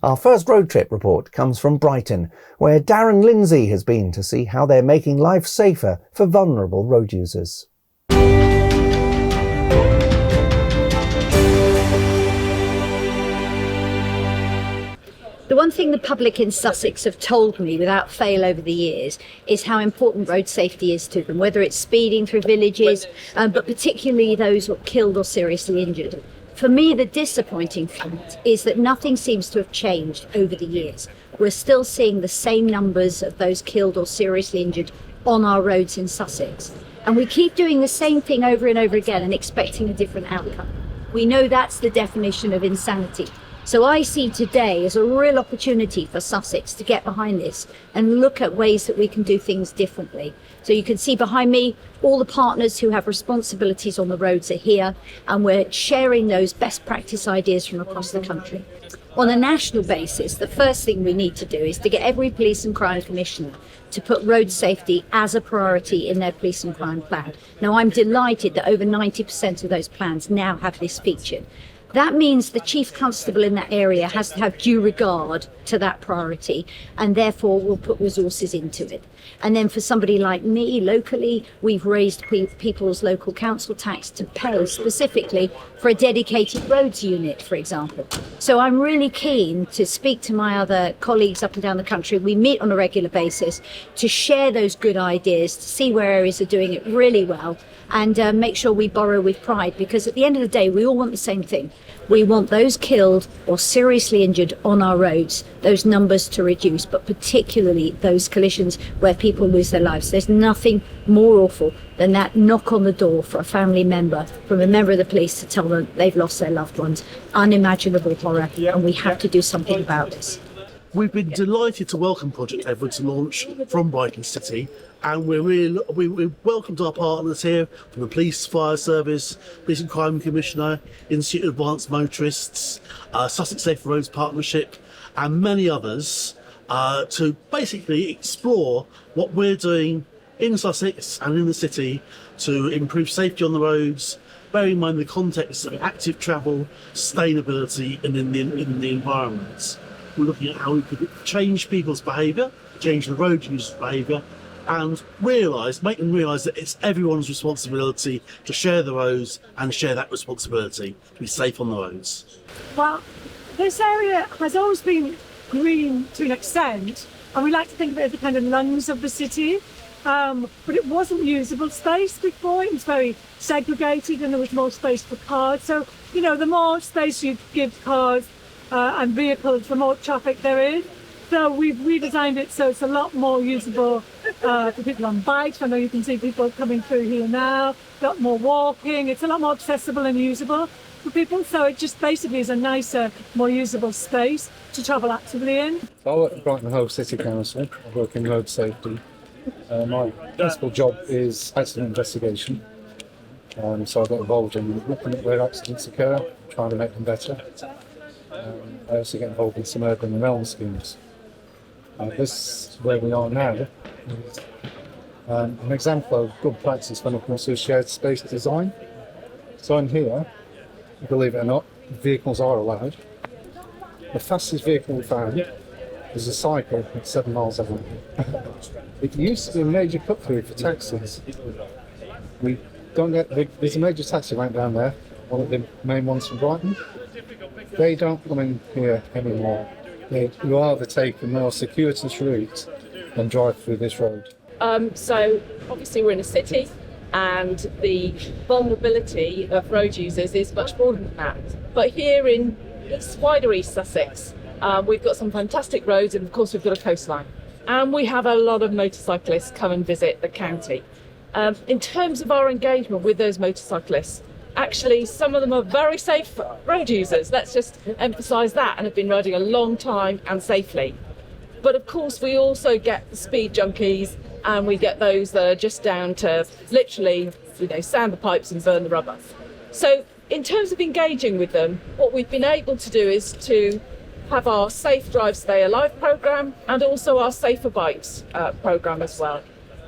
Our first road trip report comes from Brighton, where Darren Lindsay has been to see how they're making life safer for vulnerable road users. The one thing the public in Sussex have told me without fail over the years is how important road safety is to them, whether it's speeding through villages, but particularly those who are killed or seriously injured. For me, the disappointing fact is that nothing seems to have changed over the years. We're still seeing the same numbers of those killed or seriously injured on our roads in Sussex. And we keep doing the same thing over and over again and expecting a different outcome. We know that's the definition of insanity. So I see today as a real opportunity for Sussex to get behind this and look at ways that we can do things differently. So you can see behind me, all the partners who have responsibilities on the roads are here, and we're sharing those best practice ideas from across the country. On a national basis, the first thing we need to do is to get every police and crime commissioner to put road safety as a priority in their police and crime plan. Now, I'm delighted that over 90% of those plans now have this featured. That means the chief constable in that area has to have due regard to that priority, and therefore will put resources into it. And then for somebody like me, locally, we've raised people's local council tax to pay specifically for a dedicated roads unit, for example. So I'm really keen to speak to my other colleagues up and down the country. We meet on a regular basis to share those good ideas, to see where areas are doing it really well, and make sure we borrow with pride, because at the end of the day, we all want the same thing. We want those killed or seriously injured on our roads, those numbers to reduce, but particularly those collisions where people lose their lives. There's nothing more awful than that knock on the door for a family member, from a member of the police, to tell them they've lost their loved ones. Unimaginable horror, and we have to do something about this. We've been delighted to welcome Project Edward to launch from Brighton City, and we welcomed our partners here from the Police, Fire Service, Police and Crime Commissioner, Institute of Advanced Motorists, Sussex Safe Roads Partnership, and many others to basically explore what we're doing in Sussex and in the city to improve safety on the roads, bearing in mind the context of active travel, sustainability, and in the environment. We're looking at how we could change people's behaviour, change the road users' behaviour, and make them realise that it's everyone's responsibility to share the roads and share that responsibility to be safe on the roads. Well, this area has always been green to an extent, and we like to think of it as the kind of lungs of the city, but it wasn't usable space before. It was very segregated and there was more space for cars. So, the more space you give cars and vehicles, the more traffic there is. So we've redesigned it so it's a lot more usable for people on bikes. I know you can see people coming through here now, a lot more walking. It's a lot more accessible and usable for people. So it just basically is a nicer, more usable space to travel actively in. I work for Brighton Hove City Council. I work in road safety. My principal job is accident investigation. So I get involved in looking at where accidents occur, trying to make them better. I also get involved in some urban realm schemes. This is where we are now. An example of good practice when it comes to shared space design. So in here, believe it or not, vehicles are allowed. The fastest vehicle we found is a cycle at 7 miles an hour. It used to be a major cut through for taxis. We don't get there's a major taxi rank down there, one of the main ones from Brighton. They don't come in here anymore. They rather take a more circuitous route than drive through this road. So obviously we're in a city, and the vulnerability of road users is much broader than that. But here in wider East Sussex, we've got some fantastic roads, and of course we've got a coastline. And we have a lot of motorcyclists come and visit the county. In terms of our engagement with those motorcyclists, actually, some of them are very safe road users. Let's just emphasise that, and have been riding a long time and safely. But of course, we also get the speed junkies, and we get those that are just down to literally, sand the pipes and burn the rubber. So in terms of engaging with them, what we've been able to do is to have our Safe Drive Stay Alive programme and also our Safer Bikes programme as well.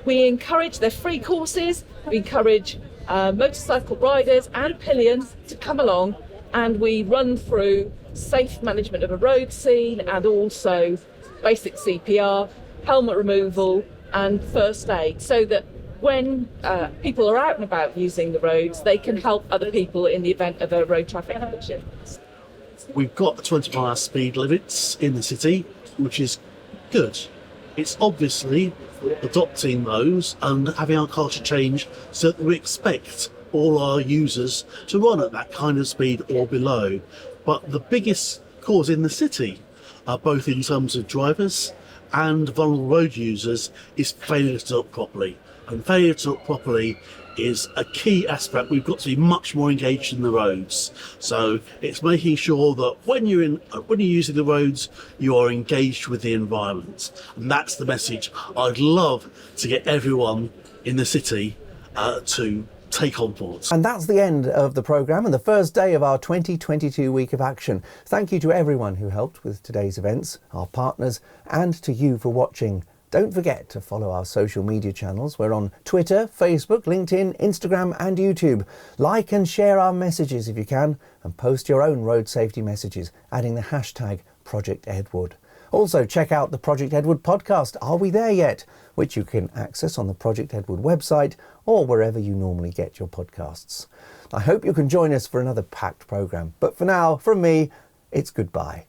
We encourage their free courses, we encourage motorcycle riders and pillions to come along, and we run through safe management of a road scene and also basic CPR, helmet removal and first aid, so that when people are out and about using the roads, they can help other people in the event of a road traffic collision. We've got the 20-mile speed limits in the city, which is good. It's obviously adopting those and having our culture change so that we expect all our users to run at that kind of speed or below. But the biggest cause in the city, both in terms of drivers and vulnerable road users, is failure to look properly. And failure to look properly is a key aspect. We've got to be much more engaged in the roads. So it's making sure that when you're using the roads, you are engaged with the environment. And that's the message I'd love to get everyone in the city to take on board. And that's the end of the programme and the first day of our 2022 Week of Action. Thank you to everyone who helped with today's events, our partners, and to you for watching. Don't forget to follow our social media channels. We're on Twitter, Facebook, LinkedIn, Instagram and YouTube. Like and share our messages if you can, and post your own road safety messages, adding the hashtag ProjectEDWARD. Also check out the Project Edward podcast, Are We There Yet?, which you can access on the Project Edward website or wherever you normally get your podcasts. I hope you can join us for another packed programme. But for now, from me, it's goodbye.